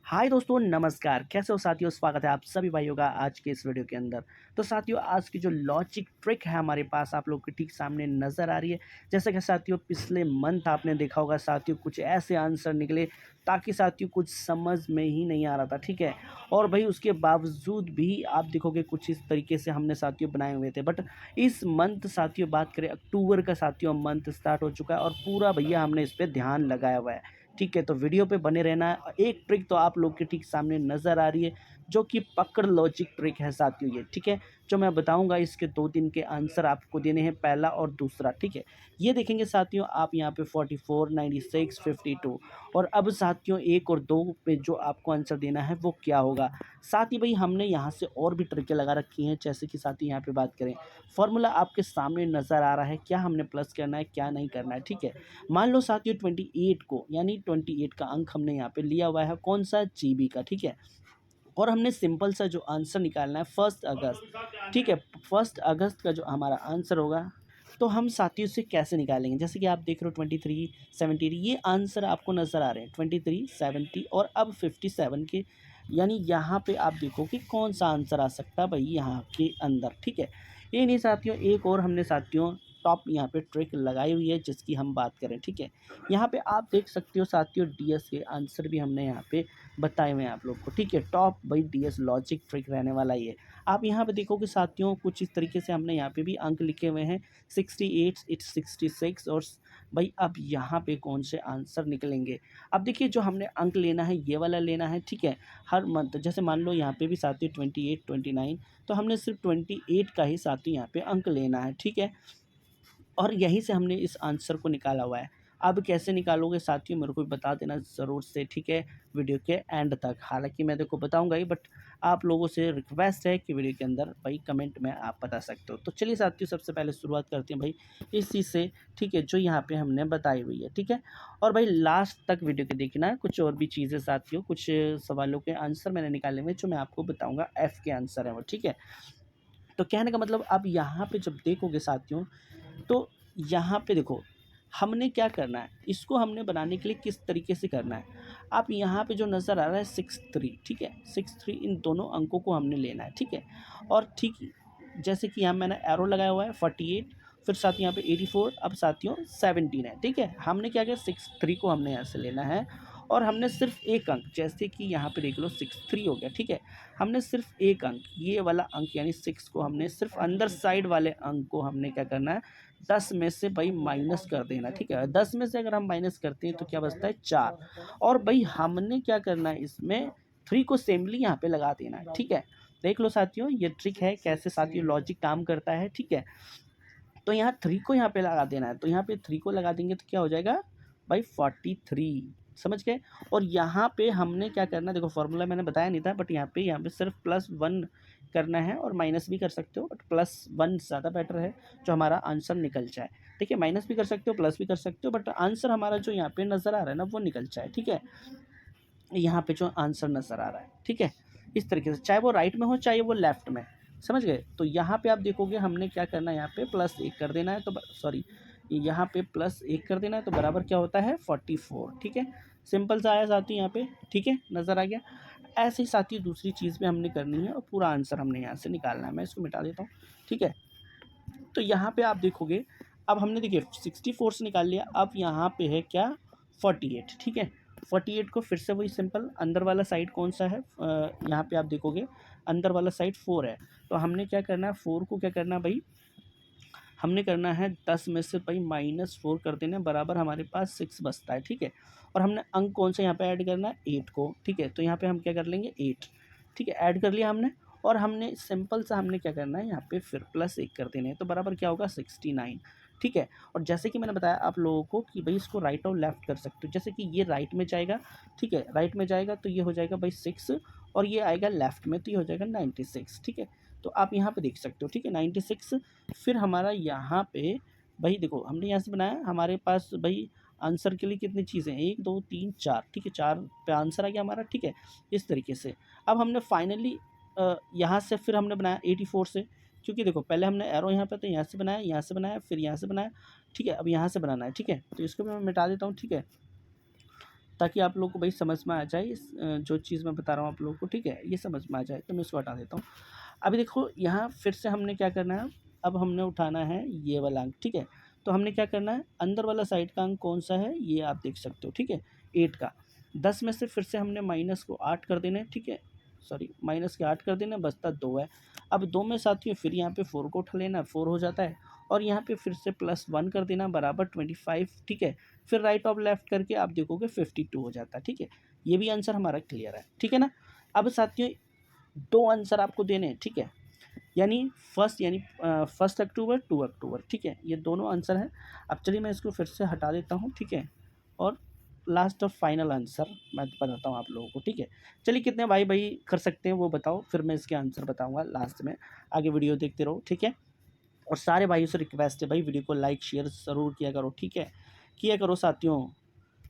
हाय दोस्तों, नमस्कार। कैसे हो साथियों? स्वागत है आप सभी भाइयों का आज के इस वीडियो के अंदर। तो साथियों, आज की जो लॉजिक ट्रिक है हमारे पास आप लोग के ठीक सामने नज़र आ रही है। जैसे कि साथियों, पिछले मंथ आपने देखा होगा साथियों, कुछ ऐसे आंसर निकले ताकि साथियों कुछ समझ में ही नहीं आ रहा था, ठीक है? और भाई उसके बावजूद भी आप देखोगे कुछ इस तरीके से हमने साथियों बनाए हुए थे। बट इस मंथ साथियों बात करें, अक्टूबर का साथियों मंथ स्टार्ट हो चुका है और पूरा भैया हमने इस पे ध्यान लगाया हुआ है। ठीक है, तो वीडियो पे बने रहना है। एक ट्रिक तो आप लोग के ठीक सामने नज़र आ रही है, जो कि पकड़ लॉजिक ट्रिक है साथियों ये, ठीक है? जो मैं बताऊँगा इसके 2-3 के आंसर आपको देने हैं, पहला और दूसरा, ठीक है? ये देखेंगे साथियों आप यहाँ पे 44, 96, 52 और अब साथियों 1 और 2 पे जो आपको आंसर देना है वो क्या होगा? साथ ही भई हमने यहाँ से और भी ट्रिकें लगा रखी हैं, जैसे कि साथियों यहाँ पे बात करें, फ़ॉर्मूला आपके सामने नज़र आ रहा है, क्या हमने प्लस करना है, क्या नहीं करना है, ठीक है? मान लो साथियों 28 को यानी 28 का अंक हमने यहाँ पे लिया हुआ है कौन-सा? जीबी का, ठीक है? और हमने सिंपल सा जो आंसर निकालना है 1 अगस्त, ठीक है? 1 अगस्त का जो हमारा आंसर होगा, तो हम साथियों से कैसे निकालेंगे? जैसे कि आप देख रहे हो 23, 70 ये आंसर आपको नज़र आ रहे हैं 23, 70 और अब 57 के, यानी यहाँ पे आप देखो कि कौन-सा आंसर आ सकता है भई यहाँ के अंदर, ठीक है? ये नहीं साथियों, एक और हमने साथियों टॉप यहाँ पे ट्रिक लगाई हुई है जिसकी हम बात करें, ठीक है? यहाँ पे आप देख सकते हो साथियों डीएस के आंसर भी हमने यहाँ पे बताए हुए हैं आप लोग को, ठीक है? टॉप भाई डीएस लॉजिक ट्रिक रहने वाला ये। आप यहाँ पे देखोगे साथियों कुछ इस तरीके से हमने यहाँ पे भी अंक लिखे हुए हैं 68, इट्स 66 और भाई अब यहाँ पे कौन से आंसर निकलेंगे? अब देखिए जो हमने अंक लेना है ये वाला लेना है, ठीक है? हर मंथ जैसे मान लो यहाँ पे भी साथियों 28, 29 तो हमने सिर्फ 28 का ही साथियों यहाँ पे अंक लेना है, ठीक है? और यहीं से हमने इस आंसर को निकाला हुआ है। अब कैसे निकालोगे साथियों मेरे को भी बता देना ज़रूर से, ठीक है? वीडियो के एंड तक। हालाँकि मैं देखो बताऊँगा ही, बट आप लोगों से रिक्वेस्ट है कि वीडियो के अंदर भाई कमेंट में आप बता सकते हो। तो चलिए साथियों सबसे पहले शुरुआत करते हैं भाई इस चीज़ से, ठीक है? जो यहाँ पे हमने बताई हुई है, ठीक है? और भाई लास्ट तक वीडियो को देखना है, कुछ और भी चीज़ें साथियों, कुछ सवालों के आंसर मैंने निकाले हुए हैं जो मैं आपको बताऊँगा, एफ के आंसर है वो, ठीक है? तो कहने का मतलब अब यहाँ पे जब देखोगे साथियों, तो यहाँ पे देखो, हमने क्या करना है, इसको हमने बनाने के लिए किस तरीके से करना है। आप यहाँ पे जो नज़र आ रहा है 63, ठीक है? 63 इन दोनों अंकों को हमने लेना है, ठीक है? और ठीक जैसे कि यहाँ मैंने एरो लगाया हुआ है 48 फिर साथ ही यहाँ पे 84 अब साथियों 17 है, ठीक है? हमने क्या किया 63 को हमने यहाँ से लेना है और हमने सिर्फ एक अंक जैसे कि यहाँ पे देख लो 63 हो गया, ठीक है? हमने सिर्फ एक अंक ये वाला अंक यानी 6 को हमने सिर्फ अंदर साइड वाले अंक को हमने क्या करना है 10 में से भाई माइनस कर देना, ठीक है? 10 में से अगर हम माइनस करते हैं तो क्या बचता है 4 और भाई हमने क्या करना है इसमें 3 को सेमली यहाँ पे लगा देना है, ठीक है? देख लो साथियों ये ट्रिक है कैसे साथियों लॉजिक काम करता है, ठीक है? तो यहाँ 3 को यहाँ पे लगा देना है, तो यहाँ पे 3 को लगा देंगे तो क्या हो जाएगा भाई 43, समझ गए? और यहाँ पे हमने क्या करना है देखो फॉर्मूला मैंने बताया नहीं था, बट यहाँ पे सिर्फ +1 करना है और माइनस भी कर सकते हो, बट +1 ज़्यादा बेटर है जो हमारा आंसर निकल जाए। ठीक है, माइनस भी कर सकते हो प्लस भी कर सकते हो, बट आंसर हमारा जो यहाँ पे नज़र आ रहा है ना वो निकल जाए, ठीक है? यहाँ पे जो आंसर नज़र आ रहा है, ठीक है? इस तरीके से चाहे वो राइट में हो चाहे वो लेफ्ट में, समझ गए? तो यहाँ पे आप देखोगे हमने क्या करना है यहाँ पे +1 कर देना है, तो सॉरी यहाँ पे +1 कर देना है तो बराबर क्या होता है 44, ठीक है? सिंपल सा आया साथी यहाँ पे, ठीक है? नज़र आ गया? ऐसे ही साथी दूसरी चीज़ भी हमने करनी है और पूरा आंसर हमने यहाँ से निकालना है। मैं इसको मिटा देता हूँ, ठीक है? तो यहाँ पे आप देखोगे अब हमने देखिए 64 से निकाल लिया, अब यहाँ पे है क्या 48, ठीक है? 48 को फिर से वही सिंपल अंदर वाला साइड कौन सा है यहाँ पे आप देखोगे अंदर वाला साइड 4 है, तो हमने क्या करना है 4 को क्या करना है भाई हमने करना है 10 में से भाई -4 कर देना है बराबर हमारे पास 6 बचता है, ठीक है? और हमने अंक कौन सा यहाँ पे ऐड करना है 8 को, ठीक है? तो यहाँ पे हम क्या कर लेंगे 8, ठीक है? ऐड कर लिया हमने और हमने सिंपल सा हमने क्या करना है यहाँ पे फिर +1 कर देने हैं तो बराबर क्या होगा 69, ठीक है? और जैसे कि मैंने बताया आप लोगों को कि भाई इसको राइट और लेफ्ट कर सकते हो, जैसे कि ये राइट में जाएगा, ठीक है? राइट में जाएगा तो ये हो जाएगा भाई 6 और ये आएगा लेफ्ट में तो ये हो जाएगा 96, ठीक है? तो आप यहाँ पे देख सकते हो, ठीक है? 96 फिर हमारा यहाँ पे भाई देखो हमने यहाँ से बनाया हमारे पास भाई आंसर के लिए कितनी चीज़ें हैं 1 2 3 4, ठीक है? 4 पे आंसर आ गया हमारा, ठीक है? इस तरीके से अब हमने फाइनली यहाँ से फिर हमने बनाया 84 से, क्योंकि देखो पहले हमने एरो यहाँ पे तो यहाँ से बनाया फिर यहाँ से बनाया, ठीक है? अब यहाँ से बनाना है, ठीक है? तो इसको भी मैं मिटा देता हूँ, ठीक है? ताकि आप लोगों को भाई समझ में आ जाए जो चीज़ मैं बता रहा हूँ आप लोगों को, ठीक है, ये समझ में आ जाए। तो मैं इसको हटा देता हूँ। अभी देखो यहाँ फिर से हमने क्या करना है, अब हमने उठाना है ये वाला अंक, ठीक है। तो हमने क्या करना है, अंदर वाला साइड का अंक कौन सा है ये आप देख सकते हो, ठीक है, 8 का। 10 में से फिर से हमने माइनस को 8 कर देना है, ठीक है, सॉरी माइनस के 8 कर देना, बचता 2 है। अब 2 में साथियों फिर यहाँ पे 4 को उठा लेना, 4 हो जाता है, और यहाँ पे फिर से +1 कर देना बराबर 25, ठीक है। फिर राइट ऑफ लेफ्ट करके आप देखोगे 52 हो जाता है, ठीक है। ये भी आंसर हमारा क्लियर है, ठीक है ना। अब साथियों 2 आंसर आपको देने हैं, ठीक है, यानी फर्स्ट अक्टूबर 2 अक्टूबर, ठीक है, ये दोनों आंसर हैं। अब चलिए मैं इसको फिर से हटा देता हूँ, ठीक है, और लास्ट और फाइनल आंसर मैं बताता हूँ आप लोगों को, ठीक है। चलिए कितने भाई भाई कर सकते हैं वो बताओ, फिर मैं इसके आंसर बताऊँगा लास्ट में। आगे वीडियो देखते रहो, ठीक है। और सारे भाइयों से रिक्वेस्ट है भाई, वीडियो को लाइक शेयर ज़रूर किया करो, ठीक है, किया करो साथियों।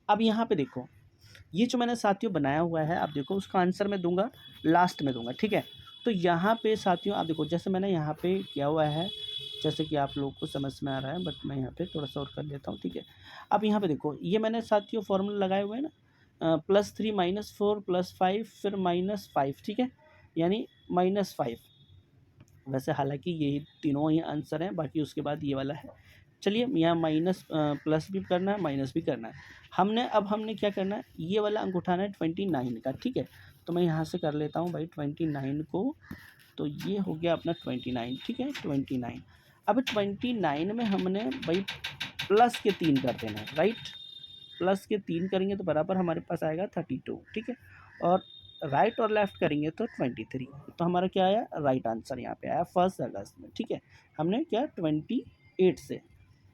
अब यहाँ पे देखो, ये जो मैंने साथियों बनाया हुआ है, आप देखो उसका आंसर मैं दूंगा लास्ट में दूंगा, ठीक है। तो यहाँ पे साथियों आप देखो, जैसे मैंने यहाँ पे किया हुआ है, जैसे कि आप लोगों को समझ में आ रहा है, बट मैं यहाँ पे थोड़ा सा और कर लेता हूँ, ठीक है। अब यहाँ पे देखो, ये मैंने साथियों फॉर्मूला लगाए हुए हैं ना, +3 -4 +5 फिर -5, ठीक है, यानी -5। वैसे हालांकि यही तीनों ही आंसर हैं, बाकी उसके बाद ये वाला है। चलिए यहाँ माइनस प्लस भी करना है, माइनस भी करना है। हमने क्या करना है, ये वाला अंक उठाना है 29 का, ठीक है। तो मैं यहाँ से कर लेता हूँ भाई 29 को, तो ये हो गया अपना 29, ठीक है, 29। अब 29 में हमने भाई प्लस के 3 कर देना है, राइट। प्लस के 3 करेंगे तो बराबर हमारे पास आएगा 32, ठीक है। और राइट और लेफ्ट करेंगे तो 23। तो हमारा क्या आया, राइट आंसर यहाँ पे आया 1 अगस्त में, ठीक है। हमने क्या 28 से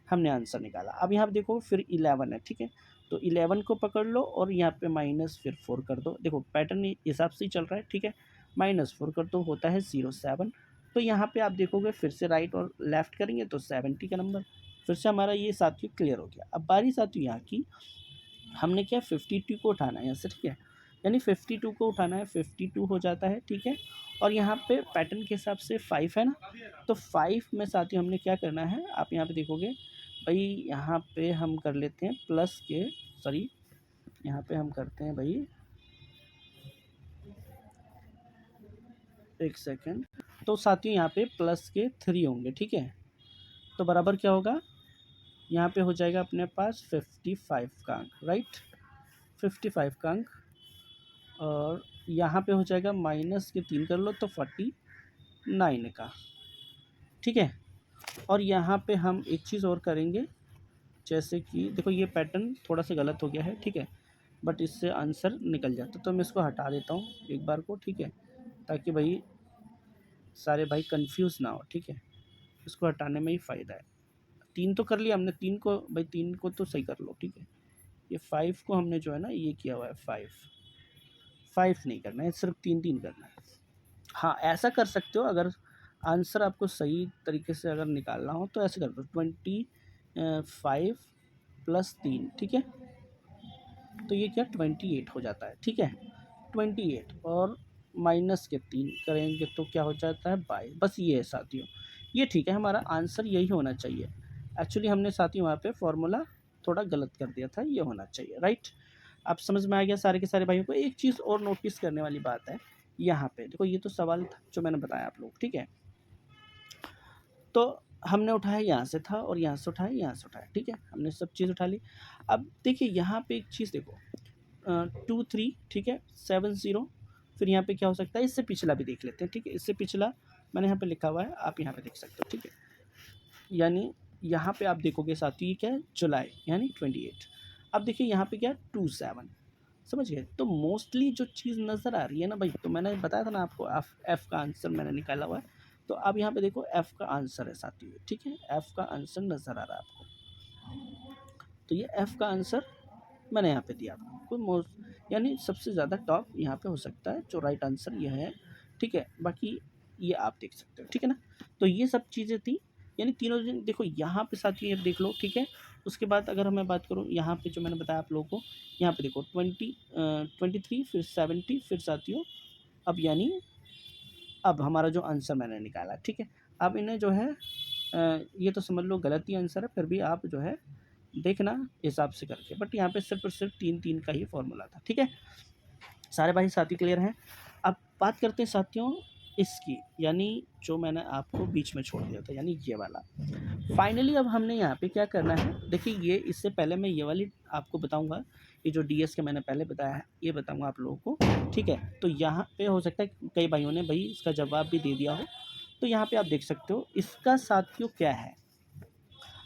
हमने आंसर निकाला। अब यहाँ पे देखो फिर 11 है, ठीक है। तो 11 को पकड़ लो और यहाँ पे माइनस फिर 4 कर दो। देखो पैटर्न हिसाब से ही चल रहा है, ठीक है। -4 कर दो होता है 07। तो यहाँ पे आप देखोगे फिर से राइट और लेफ्ट करेंगे तो 70 का नंबर। फिर से हमारा ये साथियों क्लियर हो गया। अब बारी साथियों यहाँ की, हमने क्या 52 को उठाना है यहाँ से, ठीक है, यानी 52 को उठाना है, 52 हो जाता है, ठीक है। और यहाँ पे पैटर्न के हिसाब से 5 है ना, तो 5 में साथियों हमने क्या करना है, आप यहाँ पे देखोगे भाई, यहाँ पे हम कर लेते हैं प्लस के, सॉरी यहाँ पे हम करते हैं भाई, एक सेकेंड। तो साथियों यहाँ पे प्लस के 3 होंगे, ठीक है। तो बराबर क्या होगा, यहाँ पे हो जाएगा अपने पास 55 का अंक, राइट, 55 का अंक। और यहाँ पे हो जाएगा माइनस के 3 कर लो तो 49 का, ठीक है। और यहाँ पे हम एक चीज़ और करेंगे, जैसे कि देखो ये पैटर्न थोड़ा सा गलत हो गया है, ठीक है, बट इससे आंसर निकल जाता, तो मैं इसको हटा देता हूँ एक बार को, ठीक है, ताकि भाई सारे भाई कंफ्यूज ना हो, ठीक है। इसको हटाने में ही फ़ायदा है। 3 तो कर लिया हमने, 3 को भाई 3 को तो सही कर लो, ठीक है। ये 5 को हमने जो है ना ये किया हुआ है 5 नहीं करना है, सिर्फ 3 करना है। हाँ ऐसा कर सकते हो, अगर आंसर आपको सही तरीके से अगर निकालना हो तो ऐसे कर दो 25 + 3, ठीक है। तो ये क्या 28 हो जाता है, ठीक है, 28 और माइनस के 3 करेंगे तो क्या हो जाता है 22। बस ये है साथियों, ये ठीक है, हमारा आंसर यही होना चाहिए। एक्चुअली हमने साथियों वहाँ पे फॉर्मूला थोड़ा गलत कर दिया था, ये होना चाहिए, राइट। आप समझ में आ गया सारे के सारे भाइयों को। एक चीज़ और नोटिस करने वाली बात है, यहाँ पे देखो ये तो सवाल था जो मैंने बताया आप लोग, ठीक है। तो हमने उठाया यहाँ से था और यहाँ से उठाया, यहाँ से उठाया, ठीक है, हमने सब चीज़ उठा ली। अब देखिए यहाँ पे एक चीज़ देखो, 2 3, ठीक है, 7 0। फिर यहाँ पे क्या हो सकता है, इससे पिछला भी देख लेते हैं, ठीक है। इससे पिछला मैंने यहाँ पे लिखा हुआ है, आप यहाँ पे देख सकते हो, ठीक है। यानी यहाँ पे आप देखोगे साथियों ये क्या है, जुलाई यानी 28। अब देखिए यहाँ पे क्या है 2 7, समझ गए। तो मोस्टली जो चीज़ नज़र आ रही है ना भाई, तो मैंने बताया था ना आपको एफ का आंसर मैंने निकाला हुआ है। तो अब यहाँ पे देखो एफ का आंसर है साथियों, ठीक है, एफ का आंसर नज़र आ रहा है आपको। तो ये एफ का आंसर मैंने यहाँ पे दिया आपको, मोस्ट यानी सबसे ज़्यादा टॉप यहाँ पे हो सकता है, जो राइट आंसर यह है, ठीक है। बाकी ये आप देख सकते हो, ठीक है ना। तो ये सब चीज़ें थी, यानी तीनों दिन देखो यहाँ पे साथियों ये देख लो, ठीक है। उसके बाद अगर मैं बात करूँ यहाँ पे जो मैंने बताया आप लोगों को, यहाँ पे देखो 23 फिर 70 फिर साथियों, अब यानी अब हमारा जो आंसर मैंने निकाला, ठीक है। अब इन्हें जो है ये तो समझ लो गलत ही आंसर है, फिर भी आप जो है देखना हिसाब से करके, बट यहाँ पे सिर्फ और सिर्फ 3-3 का ही फॉर्मूला था, ठीक है। सारे भाई साथी क्लियर हैं। अब बात करते हैं साथियों इसकी, यानी जो मैंने आपको बीच में छोड़ दिया था, यानी ये वाला। फाइनली अब हमने यहाँ पे क्या करना है, देखिए ये इससे पहले मैं ये वाली आपको बताऊंगा, ये जो डीएस का मैंने पहले बताया है ये बताऊंगा आप लोगों को, ठीक है। तो यहाँ पे हो सकता है कई भाइयों ने भाई इसका जवाब भी दे दिया हो, तो यहाँ पे आप देख सकते हो इसका साथियों क्या है।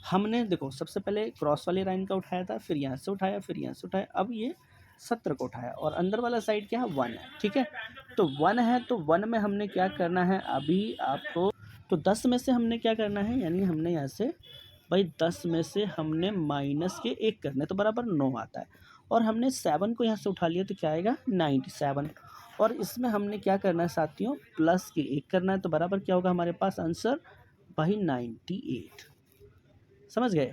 हमने देखो सबसे पहले क्रॉस वाली लाइन का उठाया था, फिर यहाँ से उठाया, फिर यहाँ से उठाया, अब ये 70 को उठाया और अंदर वाला साइड क्या है 1 है, ठीक है। तो 1 है, तो 1 में हमने क्या करना है अभी आपको, तो 10 में से हमने क्या करना है, यानी हमने यहाँ से भाई 10 में से हमने माइनस के 1 करने, तो बराबर 9 आता है। और हमने 7 को यहाँ से उठा लिया तो क्या आएगा 97। और इसमें हमने क्या करना है साथियों, प्लस के 1 करना है, तो बराबर क्या होगा हमारे पास आंसर भाई 98। समझ गए।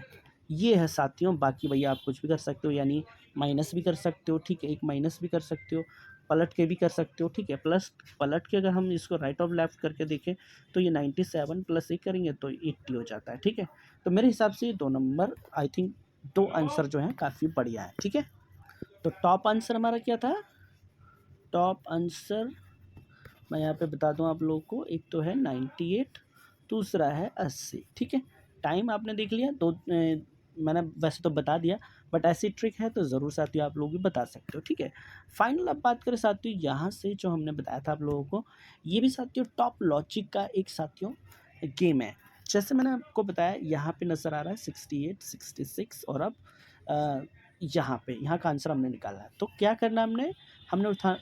ये है साथियों, बाकी भैया आप कुछ भी कर सकते हो, यानी माइनस भी कर सकते हो, ठीक है, एक माइनस भी कर सकते हो, पलट के भी कर सकते हो, ठीक है। प्लस पलट के अगर हम इसको राइट ऑफ लेफ्ट करके देखें तो ये 97 प्लस 1 करेंगे तो 80 हो जाता है, ठीक है। तो मेरे हिसाब से ये 2 नंबर आई थिंक 2 आंसर जो हैं काफ़ी बढ़िया है, ठीक है। तो टॉप आंसर हमारा क्या था, टॉप आंसर मैं यहाँ पे बता दूँ आप लोगों को, एक तो है 98, दूसरा है 80, ठीक है। टाइम आपने देख लिया, मैंने वैसे तो बता दिया, बट ऐसी ट्रिक है तो ज़रूर साथियों आप लोग भी बता सकते हो, ठीक है। फाइनल अब बात करें साथियों यहाँ से जो हमने बताया था आप लोगों को, ये भी साथियों टॉप लॉजिक का एक साथियों गेम है। जैसे मैंने आपको बताया यहाँ पे नज़र आ रहा है 68, 66 और अब यहाँ का आंसर हमने निकाला है। तो क्या करना हमने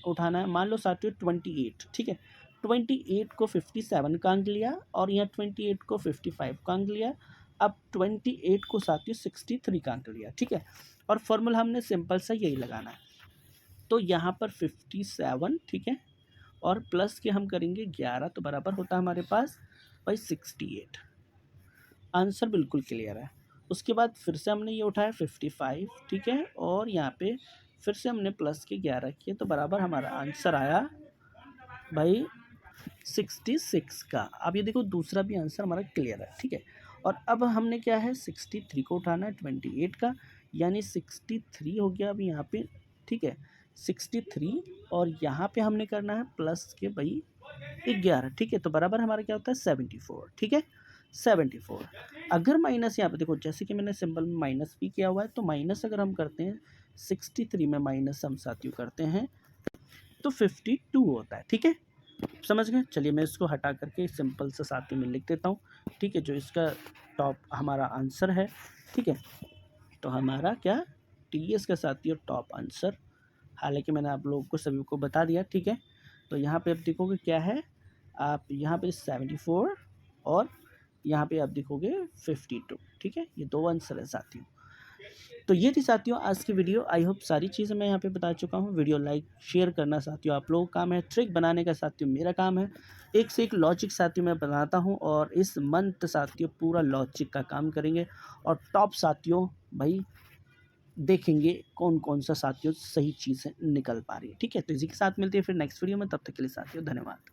उठाना है, मान लो साथियों 28, ठीक है। 28 को 57 का अंक लिया और यहाँ 28 को 55 का अंक लिया, अब 28 को साथियों 63 का अंक लिया, ठीक है। और फॉर्मूला हमने सिंपल सा यही लगाना है, तो यहाँ पर 57, ठीक है, और प्लस के हम करेंगे 11, तो बराबर होता है हमारे पास भाई 68। आंसर बिल्कुल क्लियर है। उसके बाद फिर से हमने ये उठाया 55, ठीक है, और यहाँ पे फिर से हमने प्लस के 11 किए, तो बराबर हमारा आंसर आया भाई 66 का। अब ये देखो दूसरा भी आंसर हमारा क्लियर है, ठीक है। और अब हमने क्या है 63 को उठाना है 28 का, यानी 63 हो गया अब यहाँ पे, ठीक है, 63, और यहाँ पे हमने करना है प्लस के भाई 11, ठीक है। तो बराबर हमारा क्या होता है 74, ठीक है, 74। अगर माइनस यहाँ पे देखो, जैसे कि मैंने सिंबल में माइनस भी किया हुआ है, तो माइनस अगर हम करते हैं 63 में माइनस हम साथियों करते हैं तो 52 होता है, ठीक है, समझ गए। चलिए मैं इसको हटा करके सिंपल से साथियों में लिख देता हूँ, ठीक है, जो इसका टॉप हमारा आंसर है, ठीक है। तो हमारा क्या टीएस का साथियों टॉप आंसर, हालांकि मैंने आप लोगों को सभी को बता दिया, ठीक है। तो यहाँ पे आप देखोगे क्या है, आप यहाँ पे 74 और यहाँ पे आप देखोगे 52, ठीक है, ये 2 आंसर है साथियों। तो ये थी साथियों आज की वीडियो। आई होप सारी चीज़ें मैं यहाँ पे बता चुका हूँ। वीडियो लाइक शेयर करना साथियों आप लोगों का काम है, ट्रिक बनाने का साथियों मेरा काम है। एक से एक लॉजिक साथियों मैं बनाता हूँ और इस मंथ साथियों पूरा लॉजिक का काम करेंगे और टॉप साथियों भाई देखेंगे कौन कौन सा साथियों सही चीज़ें निकल पा रही है, ठीक है। तो इसी के साथ मिलती है फिर नेक्स्ट वीडियो में, तब तक के लिए साथियों धन्यवाद।